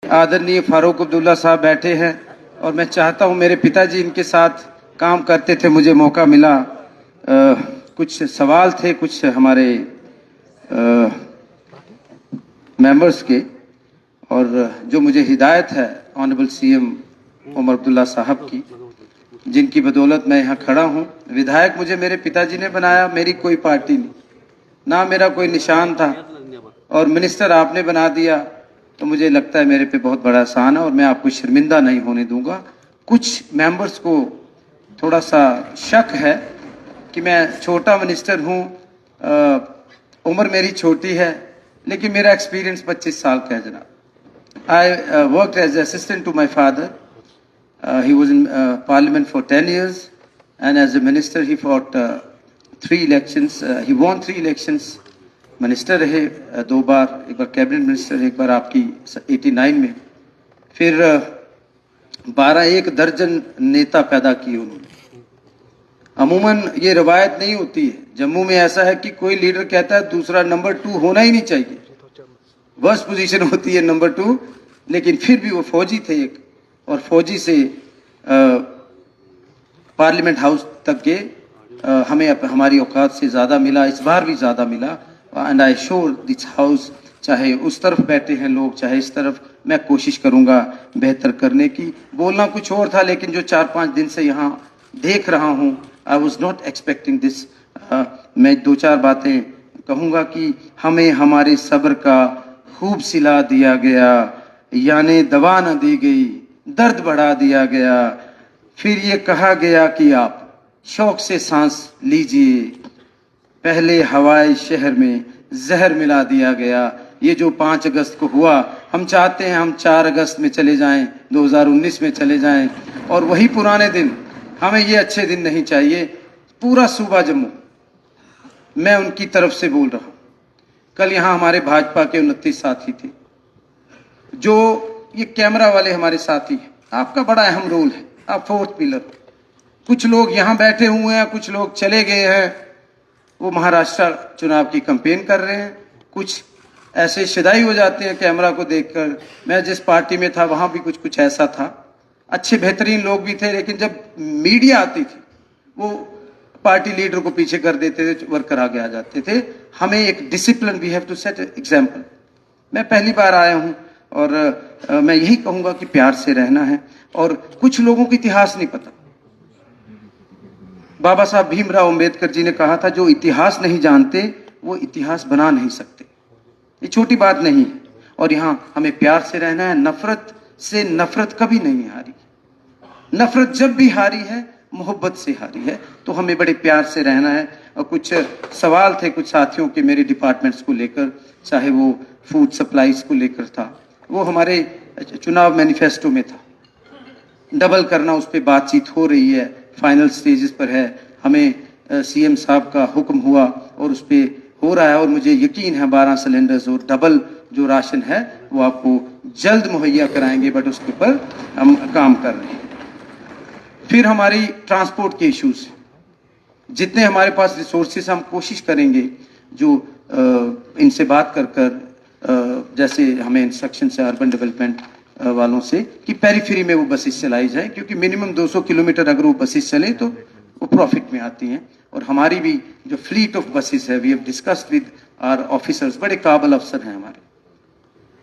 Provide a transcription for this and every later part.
आदरणीय फारूक अब्दुल्ला साहब बैठे हैं और मैं चाहता हूं, मेरे पिताजी इनके साथ काम करते थे, मुझे मौका मिला। कुछ सवाल थे कुछ हमारे मेंबर्स के, और जो मुझे हिदायत है ऑनरेबल सीएम उमर अब्दुल्ला साहब की, जिनकी बदौलत मैं यहाँ खड़ा हूँ। विधायक मुझे मेरे पिताजी ने बनाया, मेरी कोई पार्टी नहीं, ना मेरा कोई निशान था, और मिनिस्टर आपने बना दिया, तो मुझे लगता है मेरे पे बहुत बड़ा एहसान है और मैं आपको शर्मिंदा नहीं होने दूंगा। कुछ मेंबर्स को थोड़ा सा शक है कि मैं छोटा मिनिस्टर हूँ, उम्र मेरी छोटी है, लेकिन मेरा एक्सपीरियंस 25 साल का है जनाब। I worked as assistant to my father, he was in parliament for 10 years and as a minister he fought 3 elections, he won 3 elections, minister रहे 2 बार, एक बार कैबिनेट मिनिस्टर, एक बार आपकी 89 में, फिर 12-1 दर्जन नेता पैदा किए उन्होंने। अमूमन ये रवायत नहीं होती है, जम्मू में ऐसा है कि कोई लीडर कहता है दूसरा नंबर 2 होना ही नहीं चाहिए, वर्स्ट पोजीशन होती है नंबर 2, लेकिन फिर भी वो फौजी थे एक, और फौजी से पार्लियामेंट हाउस तक गए। हमें हमारी औकात से ज़्यादा मिला, इस बार भी ज़्यादा मिला, and I sure this house, चाहे उस तरफ बैठे हैं लोग चाहे इस तरफ, मैं कोशिश करूंगा बेहतर करने की। बोलना कुछ और था, लेकिन जो 4-5 दिन से यहाँ देख रहा हूँ, I was not expecting this. मैं 2-4 बातें कहूँगा कि हमें हमारे सब्र का खूब सिला दिया गया, यानी दवा न दी गई, दर्द बढ़ा दिया गया, फिर ये कहा गया कि आप शौक से सांस लीजिए, पहले हवाए शहर में जहर मिला दिया गया। ये जो 5 अगस्त को हुआ, हम चाहते हैं हम 4 अगस्त में चले जाएं, 2019 में चले जाएं, और वही पुराने दिन, हमें ये अच्छे दिन नहीं चाहिए। पूरा सूबा जम्मू, मैं उनकी तरफ से बोल रहा हूं। कल यहाँ हमारे भाजपा के 29 साथी थे, जो ये कैमरा वाले हमारे साथी हैं, आपका बड़ा अहम रोल है, आप 4th पिलर। कुछ लोग यहाँ बैठे हुए हैं, कुछ लोग चले गए हैं, वो महाराष्ट्र चुनाव की कैंपेन कर रहे हैं, कुछ ऐसे शिदाई हो जाते हैं कैमरा को देखकर। मैं जिस पार्टी में था वहां भी कुछ ऐसा था, अच्छे बेहतरीन लोग भी थे, लेकिन जब मीडिया आती थी वो पार्टी लीडर को पीछे कर देते थे, वर्कर आगे आ जाते थे। हमें एक discipline, we have to set example. मैं पहली बार आया हूं और मैं यही कहूंगा कि प्यार से रहना है, और कुछ लोगों को इतिहास नहीं पता। बाबा साहब भीमराव अंबेडकर जी ने कहा था, जो इतिहास नहीं जानते वो इतिहास बना नहीं सकते। ये छोटी बात नहीं है, और यहाँ हमें प्यार से रहना है। नफरत से नफरत कभी नहीं हारी, नफरत जब भी हारी है मोहब्बत से हारी है, तो हमें बड़े प्यार से रहना है। और कुछ सवाल थे कुछ साथियों के मेरे डिपार्टमेंट्स को लेकर, चाहे वो फूड सप्लाईज को लेकर था, वो हमारे चुनाव मैनिफेस्टो में था, डबल करना, उस पर बातचीत हो रही है, फाइनल स्टेजेस पर है। हमें सीएम साहब का हुक्म हुआ और उस पर हो रहा है, और मुझे यकीन है 12 सिलेंडर्स और डबल जो राशन है वो आपको जल्द मुहैया कराएंगे, बट उसके ऊपर हम काम कर रहे हैं। फिर हमारी ट्रांसपोर्ट के इश्यूज, जितने हमारे पास रिसोर्सेस, हम कोशिश करेंगे जो इनसे बात कर जैसे हमें इंस्ट्रक्शन से अर्बन डेवलपमेंट वालों से कि पेरीफेरी में वो बसेस चलाई जाए, क्योंकि मिनिमम 200 किलोमीटर अगर वो बसेस चले तो वो प्रॉफिट में आती हैं। और हमारी भी जो फ्लीट ऑफ बसेस है, we have discussed with our officers, बड़े काबिल अफसर हैं हमारे,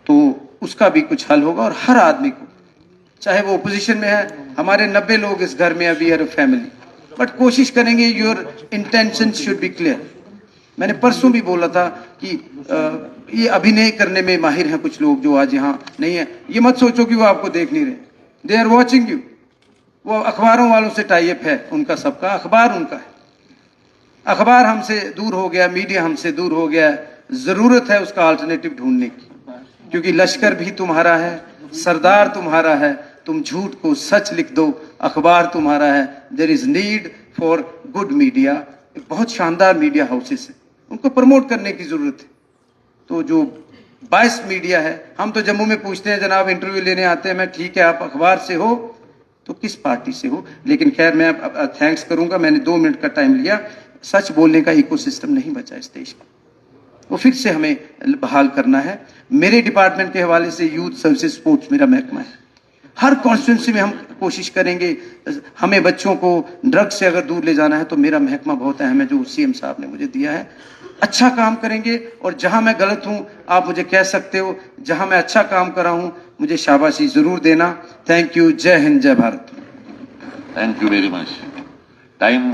तो उसका भी कुछ हल होगा। और हर आदमी को, चाहे वो ओपोजिशन में है, हमारे 90 लोग इस घर में, अभी हर फैमिली, बट कोशिश करेंगे your intention should be clear. मैंने परसों भी बोला था कि ये अभिनय करने में माहिर हैं कुछ लोग जो आज यहाँ नहीं है। ये मत सोचो कि वो आपको देख नहीं रहे, दे आर वॉचिंग यू। वो अखबारों वालों से टाई अप है उनका, सबका अखबार उनका है। अखबार हमसे दूर हो गया, मीडिया हमसे दूर हो गया, जरूरत है उसका अल्टरनेटिव ढूंढने की, क्योंकि लश्कर भी तुम्हारा है, सरदार तुम्हारा है, तुम झूठ को सच लिख दो, अखबार तुम्हारा है। There is need for good media. बहुत शानदार मीडिया हाउसेस है, उनको प्रमोट करने की जरूरत है। तो जो 22 मीडिया है, हम तो जम्मू में पूछते हैं जनाब, इंटरव्यू लेने आते हैं, मैं ठीक है आप अखबार से हो तो किस पार्टी से हो, लेकिन खैर मैं थैंक्स करूंगा, मैंने 2 मिनट का टाइम लिया। सच बोलने का इकोसिस्टम नहीं बचा इस देश में, वो फिर से हमें बहाल करना है। मेरे डिपार्टमेंट के हवाले से यूथ सर्विसेज स्पोर्ट्स मेरा महकमा है। हर कॉन्स्टिट्यूंसी में हम कोशिश करेंगे। हमें बच्चों को ड्रग्स से अगर दूर ले जाना है तो मेरा महकमा बहुत अहम है जो सीएम साहब ने मुझे दिया है। अच्छा काम करेंगे और जहां मैं गलत हूं आप मुझे कह सकते हो, जहां मैं अच्छा काम कर रहा हूं मुझे शाबाशी जरूर देना। Thank you. जय हिंद, जय Bharat. Thank you very much. Time